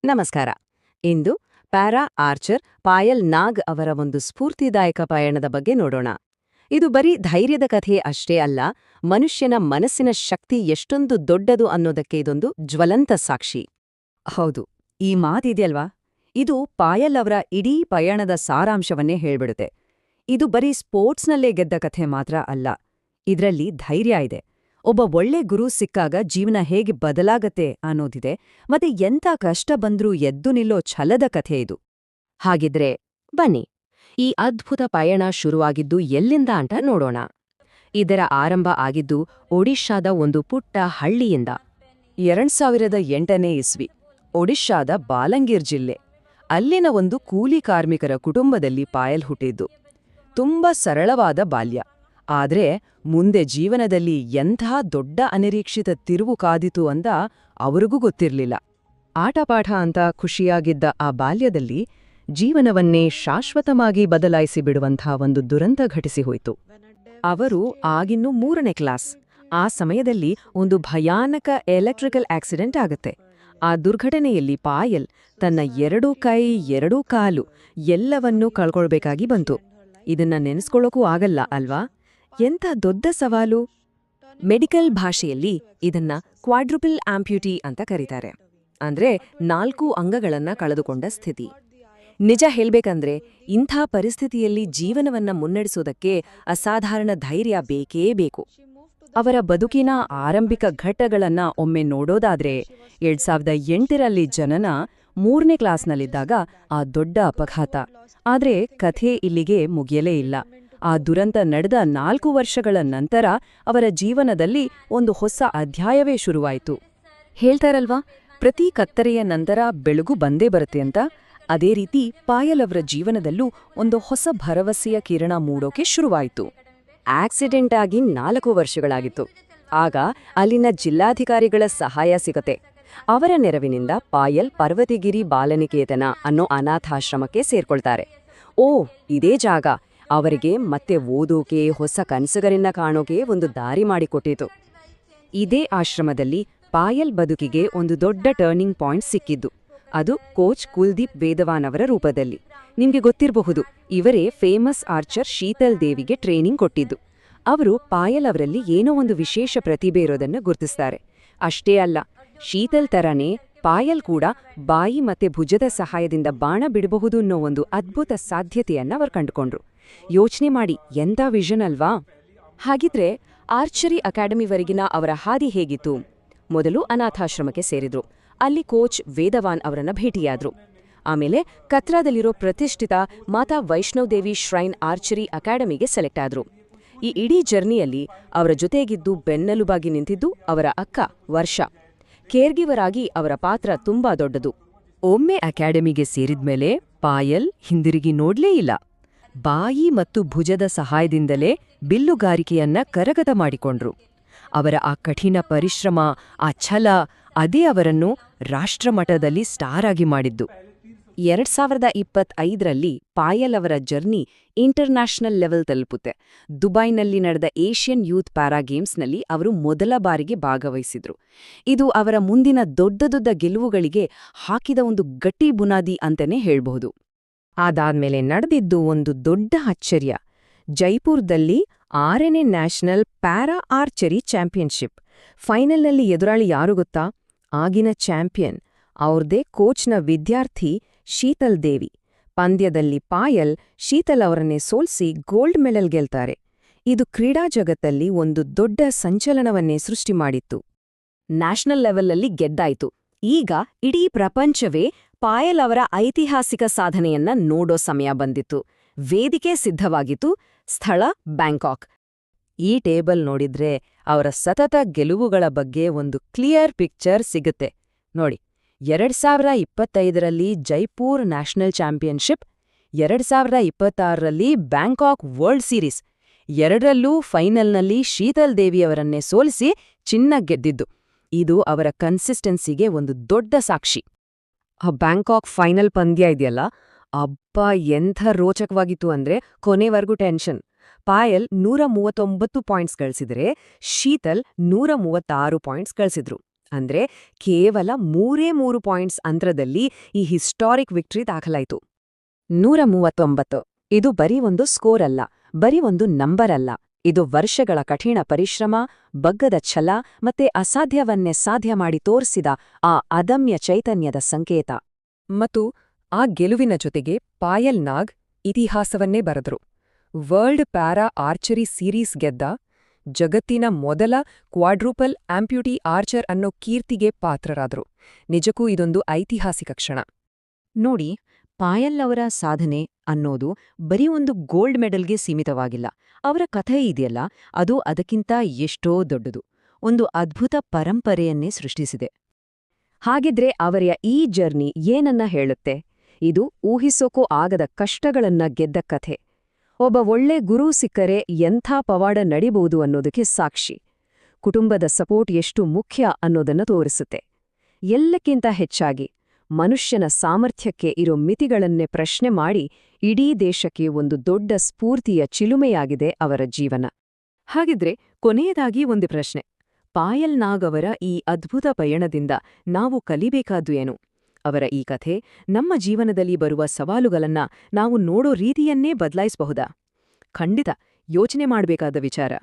ನಮಸ್ಕಾರ. ಇಂದು para archer Payal ನಾಗ್ ಅವರ ಒಂದು ಸ್ಫೂರ್ತಿದಾಯಕ ಪಯಣದ ಬಗ್ಗೆ ನೋಡೋಣ. ಇದು ಬರೀ ಧೈರ್ಯದ ಕಥೆ ಅಷ್ಟೇ ಅಲ್ಲ, ಮನುಷ್ಯನ ಮನಸ್ಸಿನ ಶಕ್ತಿ ಎಷ್ಟೊಂದು ದೊಡ್ಡದು ಅನ್ನೋದಕ್ಕೆ ಇದೊಂದು ಜ್ವಲಂತ ಸಾಕ್ಷಿ. ಹೌದು, ಈ ಮಾತಿದೆಯಲ್ವಾ, ಇದು ಪಾಯಲ್ ಅವರ ಇಡೀ ಪಯಣದ ಸಾರಾಂಶವನ್ನೇ ಹೇಳ್ಬಿಡುತ್ತೆ. ಇದು ಬರೀ ಸ್ಪೋರ್ಟ್ಸ್ನಲ್ಲೇ ಗೆದ್ದ ಕಥೆ ಮಾತ್ರ ಅಲ್ಲ, ಇದ್ರಲ್ಲಿ ಧೈರ್ಯ ಇದೆ. ಒಬ್ಬ ಒಳ್ಳೆ ಗುರು ಸಿಕ್ಕಾಗ ಜೀವನ ಹೇಗೆ ಬದಲಾಗತ್ತೆ ಅನ್ನೋದಿದೆ, ಮತ್ತೆ ಎಂಥ ಕಷ್ಟ ಬಂದ್ರೂ ಎದ್ದು ನಿಲ್ಲೋ ಛಲದ ಕಥೆ ಇದು. ಹಾಗಿದ್ರೆ ಬನ್ನಿ, ಈ ಅದ್ಭುತ ಪಯಣ ಶುರುವಾಗಿದ್ದು ಎಲ್ಲಿಂದ ಅಂತ ನೋಡೋಣ. ಇದರ ಆರಂಭ ಆಗಿದ್ದು ಒಡಿಶಾದ ಒಂದು ಪುಟ್ಟ ಹಳ್ಳಿಯಿಂದ. 2008ನೇ ಇಸ್ವಿ, ಒಡಿಶಾದ ಬಾಲಂಗೀರ್ ಜಿಲ್ಲೆ. ಅಲ್ಲಿನ ಒಂದು ಕೂಲಿ ಕಾರ್ಮಿಕರ ಕುಟುಂಬದಲ್ಲಿ ಪಾಯಲ್ ಹುಟ್ಟಿದ್ದು. ತುಂಬಾ ಸರಳವಾದ ಬಾಲ್ಯ, ಆದ್ರೆ ಮುಂದೆ ಜೀವನದಲ್ಲಿ ಎಂಥ ದೊಡ್ಡ ಅನಿರೀಕ್ಷಿತ ತಿರುವು ಕಾದಿತು ಅಂತ ಅವ್ರಿಗೂ ಗೊತ್ತಿರ್ಲಿಲ್ಲ. ಆಟಪಾಠ ಅಂತ ಖುಷಿಯಾಗಿದ್ದ ಆ ಬಾಲ್ಯದಲ್ಲಿ ಜೀವನವನ್ನೇ ಶಾಶ್ವತವಾಗಿ ಬದಲಾಯಿಸಿ ಬಿಡುವಂಥ ಒಂದು ದುರಂತ ಘಟಿಸಿಹೋಯ್ತು. ಅವರು ಆಗಿನ್ನೂ 3ನೇ ಕ್ಲಾಸ್. ಆ ಸಮಯದಲ್ಲಿ ಒಂದು ಭಯಾನಕ ಎಲೆಕ್ಟ್ರಿಕಲ್ ಆಕ್ಸಿಡೆಂಟ್ ಆಗತ್ತೆ. ಆ ದುರ್ಘಟನೆಯಲ್ಲಿ ಪಾಯಲ್ ತನ್ನ 2 ಕೈ 2 ಕಾಲು ಎಲ್ಲವನ್ನೂ ಕಳ್ಕೊಳ್ಬೇಕಾಗಿ ಬಂತು. ಇದನ್ನ ನೆನೆಸ್ಕೊಳ್ಳೋಕೂ ಆಗಲ್ಲ ಅಲ್ವಾ? ಎಂಥ ದೊಡ್ಡ ಸವಾಲು. ಮೆಡಿಕಲ್ ಭಾಷೆಯಲ್ಲಿ ಇದನ್ನ ಕ್ವಾಡ್ರುಪಲ್ ಆಂಪ್ಯೂಟಿ ಅಂತ ಕರೀತಾರೆ. ಅಂದ್ರೆ 4 ಅಂಗಗಳನ್ನ ಕಳೆದುಕೊಂಡ ಸ್ಥಿತಿ. ನಿಜ ಹೇಳ್ಬೇಕಂದ್ರೆ ಇಂಥ ಪರಿಸ್ಥಿತಿಯಲ್ಲಿ ಜೀವನವನ್ನ ಮುನ್ನಡೆಸೋದಕ್ಕೆ ಅಸಾಧಾರಣ ಧೈರ್ಯ ಬೇಕೇ ಬೇಕು. ಅವರ ಬದುಕಿನ ಆರಂಭಿಕ ಘಟ್ಟಗಳನ್ನ ಒಮ್ಮೆ ನೋಡೋದಾದ್ರೆ 2008ರಲ್ಲಿ ಜನನ 3ನೇ ಕ್ಲಾಸ್ನಲ್ಲಿದ್ದಾಗ ಆ ದೊಡ್ಡ ಅಪಘಾತ. ಆದ್ರೆ ಕಥೆ ಇಲ್ಲಿಗೆ ಮುಗಿಯಲೇ ಇಲ್ಲ. ಆ ದುರಂತ ನಡೆದ 4 ವರ್ಷಗಳ ನಂತರ ಅವರ ಜೀವನದಲ್ಲಿ ಒಂದು ಹೊಸ ಅಧ್ಯಾಯವೇ ಶುರುವಾಯಿತು. ಹೇಳ್ತಾರಲ್ವಾ, ಪ್ರತಿ ಕತ್ತರೆಯ ನಂತರ ಬೆಳಗು ಬಂದೇ ಬರುತ್ತೆ ಅಂತ. ಅದೇ ರೀತಿ ಪಾಯಲ್ ಅವರ ಜೀವನದಲ್ಲೂ ಒಂದು ಹೊಸ ಭರವಸೆಯ ಕಿರಣ ಮೂಡೋಕೆ ಶುರುವಾಯಿತು. ಆಕ್ಸಿಡೆಂಟ್ ಆಗಿ 4 ವರ್ಷಗಳಾಗಿತ್ತು. ಆಗ ಅಲ್ಲಿನ ಜಿಲ್ಲಾಧಿಕಾರಿಗಳ ಸಹಾಯ ಸಿಗತ್ತೆ. ಅವರ ನೆರವಿನಿಂದ ಪಾಯಲ್ ಪರ್ವತಗಿರಿ ಬಾಲನಿಕೇತನ ಅನ್ನೋ ಅನಾಥಾಶ್ರಮಕ್ಕೆ ಸೇರ್ಕೊಳ್ತಾರೆ. ಓ, ಇದೇ ಜಾಗ ಅವರಿಗೆ ಮತ್ತೆ ಓದೋಕೆ, ಹೊಸ ಕನಸುಗಳನ್ನ ಕಾಣೋಕೆ ಒಂದು ದಾರಿ ಮಾಡಿಕೊಟ್ಟಿತು. ಇದೇ ಆಶ್ರಮದಲ್ಲಿ ಪಾಯಲ್ ಬದುಕಿಗೆ ಒಂದು ದೊಡ್ಡ ಟರ್ನಿಂಗ್ ಪಾಯಿಂಟ್ ಸಿಕ್ಕಿದ್ದು. ಅದು ಕೋಚ್ ಕುಲ್ದೀಪ್ ವೇದವಾನ್ ಅವರ ರೂಪದಲ್ಲಿ. ನಿಮ್ಗೆ ಗೊತ್ತಿರಬಹುದು, ಇವರೇ ಫೇಮಸ್ ಆರ್ಚರ್ ಶೀತಲ್ ದೇವಿಗೆ ಟ್ರೈನಿಂಗ್ ಕೊಟ್ಟಿದ್ದು. ಅವರು ಪಾಯಲ್ ಅವರಲ್ಲಿ ಏನೋ ಒಂದು ವಿಶೇಷ ಪ್ರತಿಭೆ ಇರೋದನ್ನು ಗುರುತಿಸ್ತಾರೆ. ಅಷ್ಟೇ ಅಲ್ಲ, ಶೀತಲ್ ತರಾನೇ ಪಾಯಲ್ ಕೂಡ ಬಾಯಿ ಮತ್ತೆ ಭುಜದ ಸಹಾಯದಿಂದ ಬಾಣ ಬಿಡಬಹುದು ಅನ್ನೋ ಒಂದು ಅದ್ಭುತ ಸಾಧ್ಯತೆಯನ್ನ ಅವರು ಕಂಡುಕೊಂಡ್ರು. ಯೋಚನೆ ಮಾಡಿ, ಎಂಥ ವಿಷನ್ ಅಲ್ವಾ? ಹಾಗಿದ್ರೆ ಆರ್ಚರಿ ಅಕಾಡೆಮಿವರೆಗಿನ ಅವರ ಹಾದಿ ಹೇಗಿತ್ತು? ಮೊದಲು ಅನಾಥಾಶ್ರಮಕ್ಕೆ ಸೇರಿದ್ರು. ಅಲ್ಲಿ ಕೋಚ್ ವೇದವಾನ್ ಅವರನ್ನ ಭೇಟಿಯಾದ್ರು. ಆಮೇಲೆ ಕತ್ರಾದಲ್ಲಿರೋ ಪ್ರತಿಷ್ಠಿತ ಮಾತಾ ವೈಷ್ಣೋದೇವಿ ಶ್ರೈನ್ ಆರ್ಚರಿ ಅಕಾಡೆಮಿಗೆ ಸೆಲೆಕ್ಟ್ ಆದ್ರು. ಈ ಇಡೀ ಜರ್ನಿಯಲ್ಲಿ ಅವರ ಜೊತೆಗಿದ್ದು ಬೆನ್ನೆಲುಬಾಗಿ ನಿಂತಿದ್ದು ಅವರ ಅಕ್ಕ ವರ್ಷ. ಕೇರ್ಗಿವರ್ ಆಗಿ ಅವರ ಪಾತ್ರ ತುಂಬಾ ದೊಡ್ಡದು. ಒಮ್ಮೆ ಅಕಾಡೆಮಿಗೆ ಸೇರಿದ್ಮೇಲೆ ಪಾಯಲ್ ಹಿಂದಿರುಗಿ ನೋಡ್ಲೇ ಇಲ್ಲ. ಬಾಯಿ ಮತ್ತು ಭುಜದ ಸಹಾಯದಿಂದಲೇ ಬಿಲ್ಲುಗಾರಿಕೆಯನ್ನ ಕರಗತ ಮಾಡಿಕೊಂಡ್ರು. ಅವರ ಆ ಕಠಿಣ ಪರಿಶ್ರಮ, ಆ ಛಲ, ಅದೇ ಅವರನ್ನು ರಾಷ್ಟ್ರಮಟ್ಟದಲ್ಲಿ ಸ್ಟಾರ್ ಆಗಿ ಮಾಡಿದ್ದು. 2025ರಲ್ಲಿ ಪಾಯಲ್ ಅವರ ಜರ್ನಿ ಇಂಟರ್ನ್ಯಾಷನಲ್ ಲೆವೆಲ್ ತಲುಪುತ್ತೆ. ದುಬೈನಲ್ಲಿ ನಡೆದ ಏಷ್ಯನ್ ಯೂತ್ ಪ್ಯಾರಾ ಗೇಮ್ಸ್ನಲ್ಲಿ ಅವರು ಮೊದಲ ಬಾರಿಗೆ ಭಾಗವಹಿಸಿದ್ರು. ಇದು ಅವರ ಮುಂದಿನ ದೊಡ್ಡ ದೊಡ್ಡ ಗೆಲುವುಗಳಿಗೆ ಹಾಕಿದ ಒಂದು ಗಟ್ಟಿ ಬುನಾದಿ ಅಂತಲೇ ಹೇಳ್ಬಹುದು. ಅದಾದ್ಮೇಲೆ ನಡೆದಿದ್ದು ಒಂದು ದೊಡ್ಡ ಆಶ್ಚರ್ಯ. ಜೈಪುರದಲ್ಲಿ 6ನೇ ನ್ಯಾಷನಲ್ ಪ್ಯಾರಾ ಆರ್ಚರಿ ಚಾಂಪಿಯನ್ಶಿಪ್ ಫೈನಲ್ನಲ್ಲಿ ಎದುರಾಳಿ ಯಾರು ಗೊತ್ತಾ? ಆಗಿನ ಚಾಂಪಿಯನ್, ಅವ್ರದೇ ಕೋಚ್ನ ವಿದ್ಯಾರ್ಥಿ ಶೀತಲ್ ದೇವಿ. ಪಂದ್ಯದಲ್ಲಿ ಪಾಯಲ್ ಶೀತಲ್ ಅವರನ್ನೇ ಸೋಲ್ಸಿ ಗೋಲ್ಡ್ ಮೆಡಲ್ ಗೆಲ್ತಾರೆ. ಇದು ಕ್ರೀಡಾ ಜಗತ್ತಲ್ಲಿ ಒಂದು ದೊಡ್ಡ ಸಂಚಲನವನ್ನೇ ಸೃಷ್ಟಿ ಮಾಡಿತ್ತು. ನ್ಯಾಷನಲ್ ಲೆವೆಲಲ್ಲಿ ಗೆದ್ದಾಯ್ತು. ಈಗ ಇಡೀ ಪ್ರಪಂಚವೇ ಪಾಯಲ್ ಅವರ ಐತಿಹಾಸಿಕ ಸಾಧನೆಯನ್ನ ನೋಡೋ ಸಮಯ ಬಂದಿತ್ತು. ವೇದಿಕೆ ಸಿದ್ಧವಾಗಿತ್ತು. ಸ್ಥಳ ಬ್ಯಾಂಕಾಕ್. ಈ ಟೇಬಲ್ ನೋಡಿದ್ರೆ ಅವರ ಸತತ ಗೆಲುವುಗಳ ಬಗ್ಗೆ ಒಂದು ಕ್ಲಿಯರ್ ಪಿಕ್ಚರ್ ಸಿಗುತ್ತೆ ನೋಡಿ. 2025ರಲ್ಲಿ ಜೈಪುರ್ ನ್ಯಾಷನಲ್ ಚಾಂಪಿಯನ್ಶಿಪ್, 2026ರಲ್ಲಿ ಬ್ಯಾಂಕಾಕ್ ವರ್ಲ್ಡ್ ಸೀರೀಸ್, ಎರಡರಲ್ಲೂ ಫೈನಲ್ನಲ್ಲಿ ಶೀತಲ್ ದೇವಿಯವರನ್ನೇ ಸೋಲಿಸಿ ಚಿನ್ನ ಗೆದ್ದಿದ್ದು. ಇದು ಅವರ ಕನ್ಸಿಸ್ಟೆನ್ಸಿಗೆ ಒಂದು ದೊಡ್ಡ ಸಾಕ್ಷಿ. ಆ ಬ್ಯಾಂಕಾಕ್ ಫೈನಲ್ ಪಂದ್ಯ ಇದೆಯಲ್ಲ, ಅಬ್ಬಾ ಎಂಥ ರೋಚಕವಾಗಿತ್ತು ಅಂದ್ರೆ ಕೊನೆವರೆಗೂ ಟೆನ್ಷನ್. ಪಾಯಲ್ 139 ಪಾಯಿಂಟ್ಸ್ ಗಳಿಸಿದರೆ ಶೀತಲ್ 136 ಪಾಯಿಂಟ್ಸ್ ಗಳಿಸಿದ್ರು. ಅಂದ್ರೆ ಕೇವಲ 3 ಪಾಯಿಂಟ್ಸ್ ಅಂತರದಲ್ಲಿ ಈ ಹಿಸ್ಟಾರಿಕ್ ವಿಕ್ಟರಿ ದಾಖಲಾಯಿತು. 139 ಇದು ಬರೀ ಒಂದು ಸ್ಕೋರ್ ಅಲ್ಲ, ಬರೀ ಒಂದು ನಂಬರ್ ಅಲ್ಲ. ಇದು ವರ್ಷಗಳ ಕಠಿಣ ಪರಿಶ್ರಮ, ಬಗ್ಗದ ಛಲ ಮತ್ತೆ ಅಸಾಧ್ಯವನ್ನೇ ಸಾಧ್ಯ ಮಾಡಿ ತೋರಿಸಿದ ಆ ಅದಮ್ಯ ಚೈತನ್ಯದ ಸಂಕೇತ. ಮತ್ತು ಆ ಗೆಲುವಿನ ಜೊತೆಗೆ ಪಾಯಲ್ ನಾಗ್ ಇತಿಹಾಸವನ್ನೇ ಬರೆದ್ರು. ವರ್ಲ್ಡ್ ಪ್ಯಾರಾ ಆರ್ಚರಿ ಸೀರೀಸ್ ಗೆದ್ದ, ಜಗತ್ತಿನ ಮೊದಲ ಕ್ವಾಡ್ರೂಪಲ್ ಆಂಪ್ಯೂಟಿ ಆರ್ಚರ್ ಅನ್ನೋ ಕೀರ್ತಿಗೆ ಪಾತ್ರರಾದ್ರು. ನಿಜಕ್ಕೂ ಇದೊಂದು ಐತಿಹಾಸಿಕ ಕ್ಷಣ. ನೋಡಿ, ಪಾಯಲ್ ಅವರ ಸಾಧನೆ ಅನ್ನೋದು ಬರೀ ಒಂದು ಗೋಲ್ಡ್ ಮೆಡಲ್ಗೆ ಸೀಮಿತವಾಗಿಲ್ಲ. ಅವರ ಕಥೆ ಇದೆಯಲ್ಲ, ಅದು ಅದಕ್ಕಿಂತ ಎಷ್ಟೋ ದೊಡ್ಡದು. ಒಂದು ಅದ್ಭುತ ಪರಂಪರೆಯನ್ನೇ ಸೃಷ್ಟಿಸಿದೆ. ಹಾಗಿದ್ರೆ ಅವರ ಈ ಜರ್ನಿ ಏನನ್ನ ಹೇಳುತ್ತೆ? ಇದು ಊಹಿಸೋಕೂ ಆಗದ ಕಷ್ಟಗಳನ್ನ ಗೆದ್ದ ಕಥೆ. ಒಬ್ಬ ಒಳ್ಳೆ ಗುರು ಸಿಕ್ಕರೆ ಎಂಥ ಪವಾಡ ನಡಿಬಹುದು ಅನ್ನೋದಕ್ಕೆ ಸಾಕ್ಷಿ. ಕುಟುಂಬದ ಸಪೋರ್ಟ್ ಎಷ್ಟು ಮುಖ್ಯ ಅನ್ನೋದನ್ನ ತೋರಿಸುತ್ತೆ. ಎಲ್ಲಕ್ಕಿಂತ ಹೆಚ್ಚಾಗಿ ಮನುಷ್ಯನ ಸಾಮರ್ಥ್ಯಕ್ಕೆ ಇರೋ ಮಿತಿಗಳನ್ನೇ ಪ್ರಶ್ನೆ ಮಾಡಿ ಇಡೀ ದೇಶಕ್ಕೆ ಒಂದು ದೊಡ್ಡ ಸ್ಫೂರ್ತಿಯ ಚಿಲುಮೆಯಾಗಿದೆ ಅವರ ಜೀವನ. ಹಾಗಿದ್ರೆ ಕೊನೆಯದಾಗಿ ಒಂದು ಪ್ರಶ್ನೆ. ಪಾಯಲ್ ನಾಗ್ ಅವರ ಈ ಅದ್ಭುತ ಪಯಣದಿಂದ ನಾವು ಕಲಿಬೇಕಾದ್ದು ಏನು? ಅವರ ಈ ಕಥೆ ನಮ್ಮ ಜೀವನದಲ್ಲಿ ಬರುವ ಸವಾಲುಗಳನ್ನ ನಾವು ನೋಡೋ ರೀತಿಯನ್ನೇ ಬದಲಾಯಿಸಬಹುದಾ? ಖಂಡಿತ ಯೋಚನೆ ಮಾಡಬೇಕಾದ ವಿಚಾರ.